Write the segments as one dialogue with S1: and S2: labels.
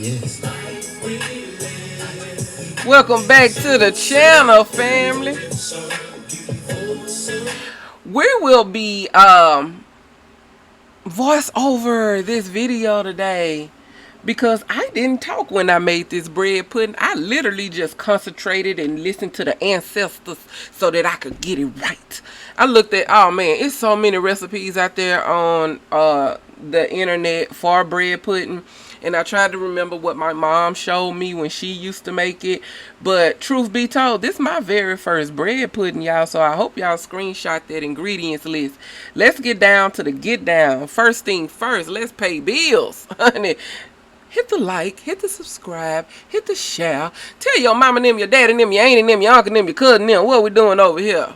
S1: Yes.
S2: Welcome back to the channel, family. We will be voice over this video today because I didn't talk when I made this bread pudding. I literally just concentrated and listened to the ancestors so that I could get it right. I looked at, oh man, it's so many recipes out there on the internet for bread pudding, and I tried to remember what my mom showed me when she used to make it. But truth be told, this is my very first bread pudding, y'all. So I hope y'all screenshot that ingredients list. Let's get down to the get down. First thing first, let's pay bills, honey. Hit the like, hit the subscribe, hit the share. Tell your mama them, your daddy them, your auntie them, your uncle them, your cousin them, what we doing over here.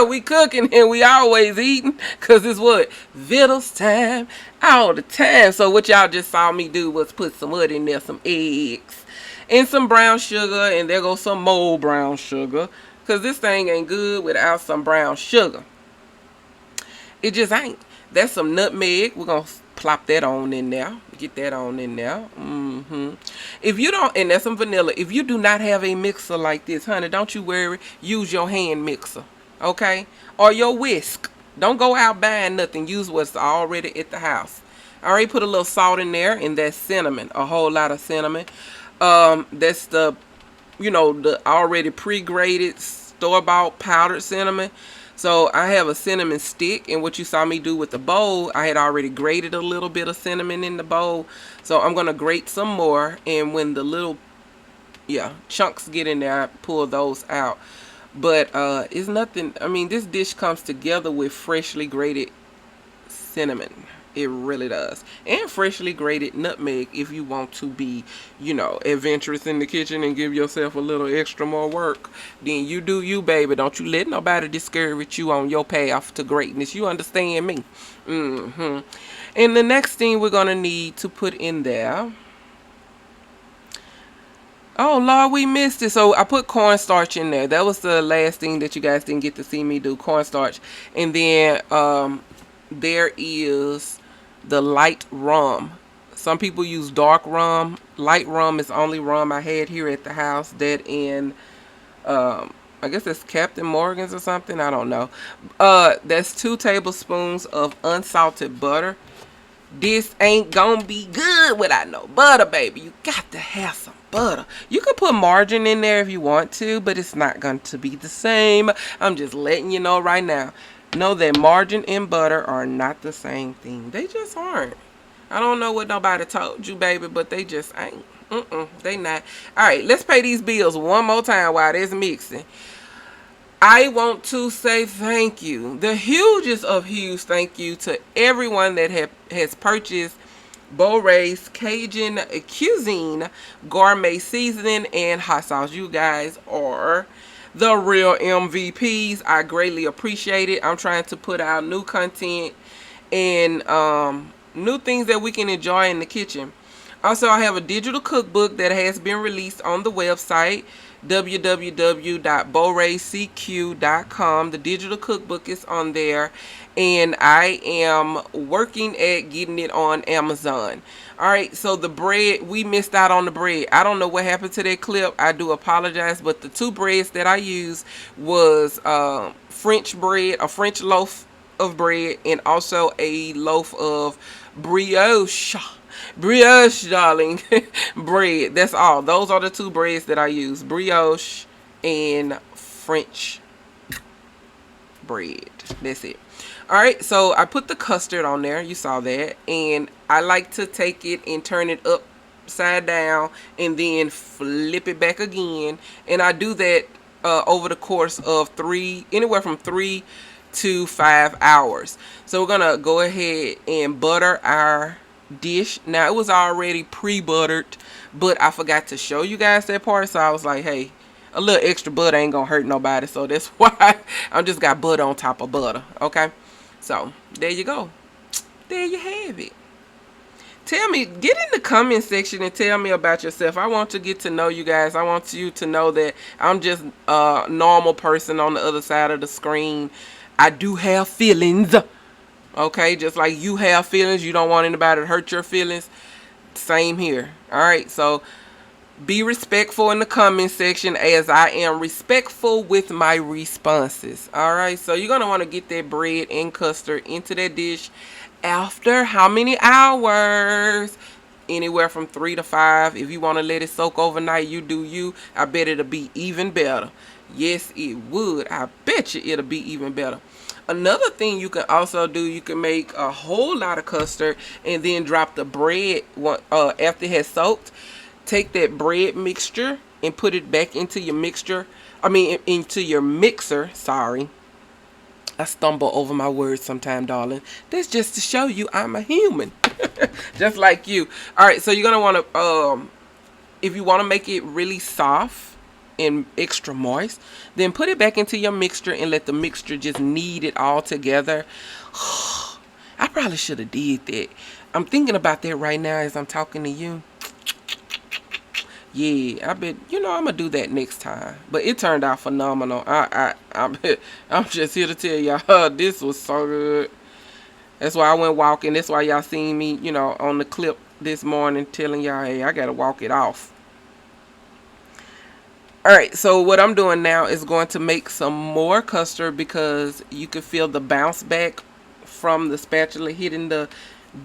S2: We cooking and we always eating, because it's what? Vittles time, all the time. So what y'all just saw me do was put some wood in there, some eggs, and some brown sugar, and there goes some more brown sugar, because this thing ain't good without some brown sugar. It just ain't. That's some nutmeg. We're going to plop that on in there. Get that on in there. If you don't, and that's some vanilla. If you do not have a mixer like this, honey, don't you worry. Use your hand mixer, okay? Or your whisk. Don't go out buying nothing. Use what's already at the house. I already put a little salt in there, and that's cinnamon. A whole lot of cinnamon. That's the already pre-grated store-bought powdered cinnamon. So I have a cinnamon stick, and what you saw me do with the bowl, I had already grated a little bit of cinnamon in the bowl. So I'm going to grate some more, and when the little chunks get in there, I pull those out. But it's nothing, I mean, this dish comes together with freshly grated cinnamon. It really does. And freshly grated nutmeg if you want to be, adventurous in the kitchen and give yourself a little extra more work. Then you do you, baby. Don't you let nobody discourage you on your path to greatness. You understand me? And the next thing we're going to need to put in there. Oh, Lord, we missed it. So I put cornstarch in there. That was the last thing that you guys didn't get to see me do, cornstarch. And then there is the light rum. Some people use dark rum. Light rum is the only rum I had here at the house. That in, I guess it's Captain Morgan's or something. I don't know. That's 2 tablespoons of unsalted butter. This ain't gonna be good without no butter, baby. You got to have some butter. You could put margarine in there if you want to, but it's not going to be the same. I'm just letting you know right now. Know that margarine and butter are not the same thing. They just aren't. I don't know what nobody told you, baby, but they just ain't. They not. All right, let's pay these bills one more time while this mixing. I want to say thank you, the hugest of huge thank you, to everyone that has purchased Boray's Cajun Cuisine Gourmet Seasoning and Hot Sauce. You guys are the real MVPs. I greatly appreciate it. I'm trying to put out new content and new things that we can enjoy in the kitchen. Also, I have a digital cookbook that has been released on the website www.boraycq.com. The digital cookbook is on there, and I am working at getting it on Amazon. All right, so the bread, we missed out on the bread. I don't know what happened to that clip. I do apologize, but the 2 breads that I used was French bread, a French loaf of bread, and also a loaf of brioche, darling, bread. That's all. Those are the 2 breads that I use: brioche and French bread. That's it. All right, so I put the custard on there. You saw that. And I like to take it and turn it upside down and then flip it back again. And I do that over the course of anywhere from 3 to 5 hours. So we're gonna go ahead and butter our dish. Now, it was already pre-buttered, but I forgot to show you guys that part. So I was like, hey, a little extra butter ain't gonna hurt nobody. So that's why I just got butter on top of butter. Okay, so there you go. There you have it. Tell me, get in the comment section and tell me about yourself. I want to get to know you guys. I want you to know that I'm just a normal person on the other side of the screen. I do have feelings. Okay, just like you have feelings. You don't want anybody to hurt your feelings. Same here. All right, so be respectful in the comment section as I am respectful with my responses. All right, so you're going to want to get that bread and custard into that dish after how many hours? Anywhere from 3 to 5. If you want to let it soak overnight, you do you. I bet it'll be even better. Yes, it would. I bet you it'll be even better. Another thing you can also do, you can make a whole lot of custard and then drop the bread after it has soaked. Take that bread mixture and put it back into your into your mixer. Sorry. I stumble over my words sometime, darling. That's just to show you I'm a human. Just like you. Alright, so you're going to want to, if you want to make it really soft and extra moist, then put it back into your mixture and let the mixture just knead it all together. I probably should have did that. I'm thinking about that right now as I'm talking to you. Yeah, I bet, I'm gonna do that next time. But it turned out phenomenal. I'm just here to tell y'all, this was so good. That's why I went walking. That's why y'all seen me, on the clip this morning telling y'all, hey, I gotta walk it off. Alright, so what I'm doing now is going to make some more custard because you can feel the bounce back from the spatula hitting the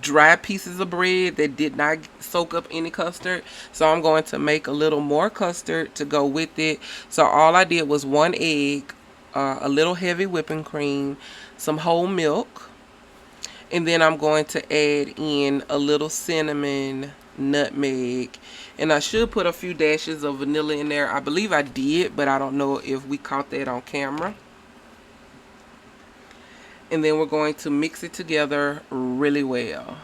S2: dry pieces of bread that did not soak up any custard. So I'm going to make a little more custard to go with it. So all I did was 1 egg, a little heavy whipping cream, some whole milk, and then I'm going to add in a little cinnamon, nutmeg, and I should put a few dashes of vanilla in there. I believe I did, but I don't know if we caught that on camera. And then we're going to mix it together really well.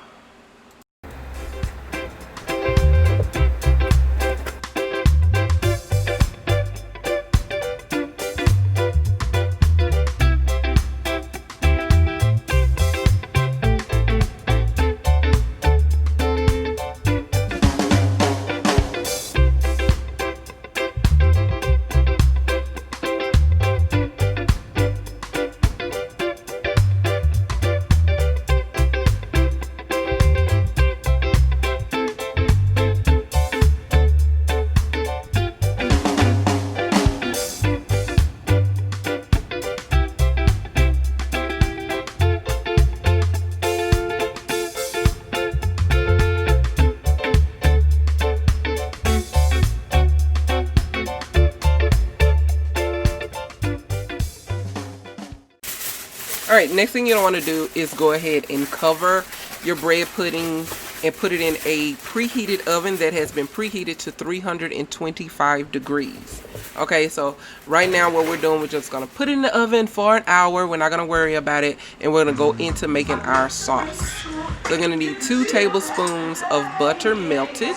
S2: Alright, next thing you don't want to do is go ahead and cover your bread pudding and put it in a preheated oven that has been preheated to 325 degrees. Okay, so right now what we're doing, we're just going to put it in the oven for an hour. We're not going to worry about it, and we're going to go into making our sauce. So we're going to need 2 tablespoons of butter melted.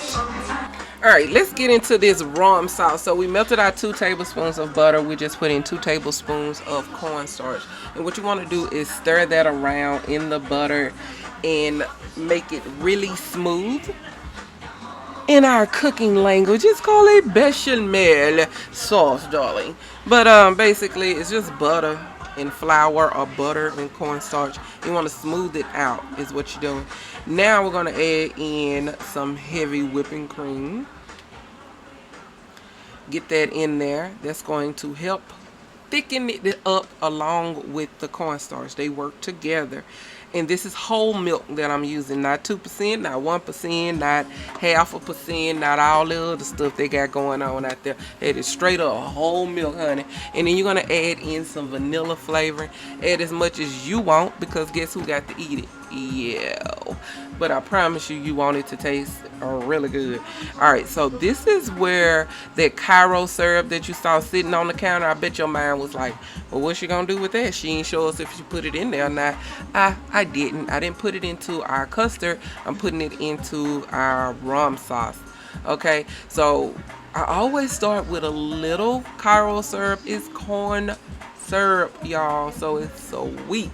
S2: Alright, let's get into this rum sauce. So we melted our 2 tablespoons of butter. We just put in 2 tablespoons of cornstarch. And what you want to do is stir that around in the butter and make it really smooth. In our cooking language, it's called a bechamel sauce, darling. But basically, it's just butter and flour or butter and cornstarch. You want to smooth it out is what you're doing. Now we're going to add in some heavy whipping cream. Get that in there. That's going to help thicken it up along with the cornstarch. They work together. And this is whole milk that I'm using, not 2%, not 1%, not 0.5%, not all the other stuff they got going on out there. It is straight up whole milk, honey. And then you're going to add in some vanilla flavoring. Add as much as you want, because guess who got to eat it? Yeah. But I promise you, you want it to taste really good. Alright, so this is where that Cairo syrup that you saw sitting on the counter, I bet your mind was like, well, what's she gonna do with that? She ain't show us if she put it in there or not. I didn't put it into our custard. I'm putting it into our rum sauce. Okay, so I always start with a little Cairo syrup. It's corn syrup, y'all, so it's sweet.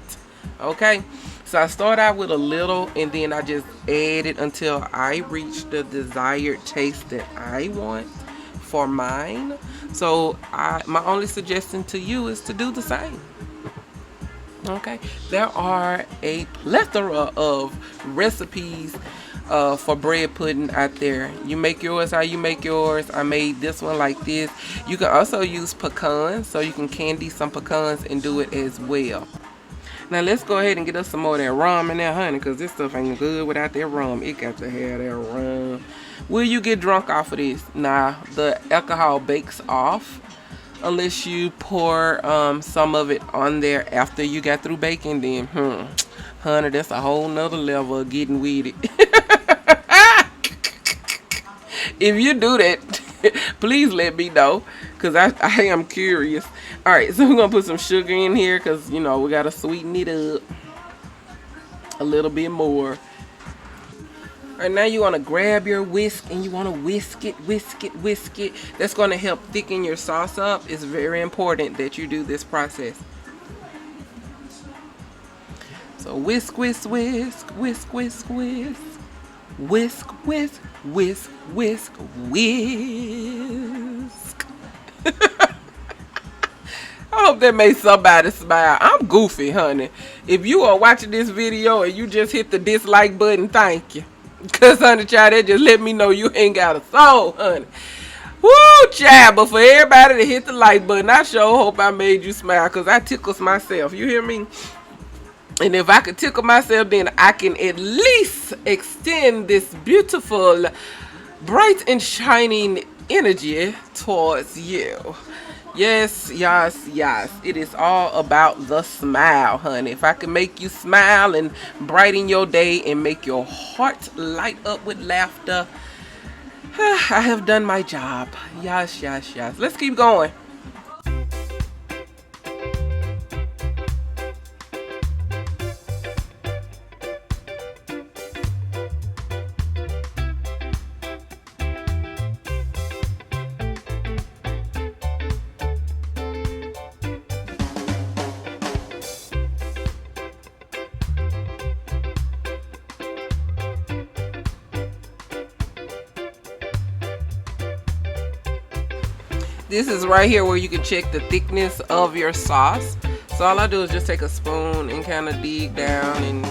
S2: Okay, so I start out with a little, and then I just add it until I reach the desired taste that I want for mine. So my only suggestion to you is to do the same. Okay, there are a plethora of recipes for bread pudding out there. You make yours how you make yours. I made this one like this. You can also use pecans, so you can candy some pecans and do it as well. Now let's go ahead and get us some more of that rum in there, honey, because this stuff ain't good without that rum. It got to have that rum. Will you get drunk off of this? Nah, the alcohol bakes off unless you pour some of it on there after you got through baking. Then, honey, that's a whole nother level of getting with it. If you do that, please let me know, because I am curious. All right, so we're going to put some sugar in here because, you know, we got to sweeten it up a little bit more. All right, now you want to grab your whisk and you want to whisk it, whisk it, whisk it. That's going to help thicken your sauce up. It's very important that you do this process. So whisk, whisk, whisk, whisk, whisk, whisk. Whisk, whisk, whisk, whisk, whisk. I hope that made somebody smile. I'm goofy, honey. If you are watching this video and you just hit the dislike button, thank you. Because, honey, child, that just let me know you ain't got a soul, honey. Woo, child. But for everybody to hit the like button, I sure hope I made you smile, because I tickles myself. You hear me? And if I could tickle myself, then I can at least extend this beautiful, bright and shining energy towards you. Yes, yes, yes. It is all about the smile, honey. If I can make you smile and brighten your day and make your heart light up with laughter, I have done my job. Yes, yes, yes. Let's keep going. This is right here where you can check the thickness of your sauce. So all I do is just take a spoon and kind of dig down and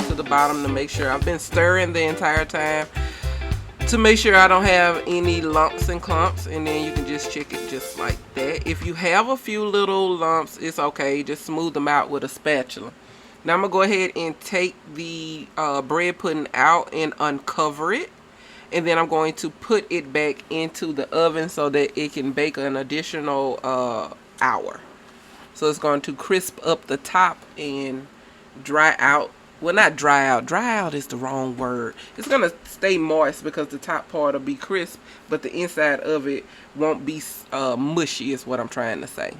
S2: to the bottom to make sure. I've been stirring the entire time to make sure I don't have any lumps and clumps, and then you can just check it just like that. If you have a few little lumps, it's okay. Just smooth them out with a spatula. Now I'm gonna go ahead and take the bread pudding out and uncover it. And then I'm going to put it back into the oven so that it can bake an additional hour. So it's going to crisp up the top and dry out. Well, not dry out. Dry out is the wrong word. It's going to stay moist because the top part will be crisp, but the inside of it won't be mushy is what I'm trying to say.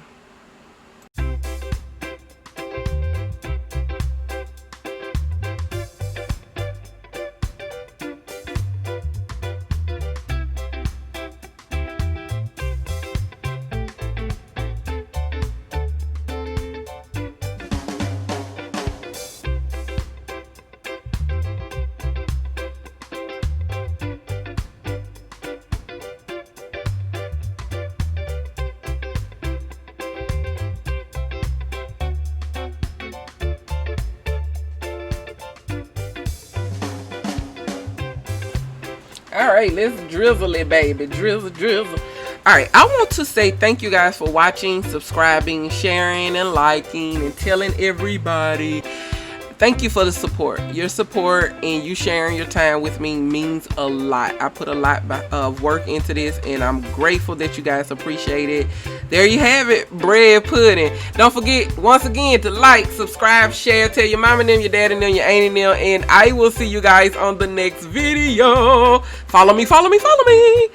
S2: All right, let's drizzle it, baby. Drizzle, drizzle. All right, I want to say thank you guys for watching, subscribing, sharing, and liking, and telling everybody. Thank you for the support. Your support and you sharing your time with me means a lot. I put a lot of work into this, and I'm grateful that you guys appreciate it. There you have it, bread pudding. Don't forget, once again, to like, subscribe, share, tell your mama and them, your dad and them, your auntie and them, and I will see you guys on the next video. Follow me, follow me, follow me.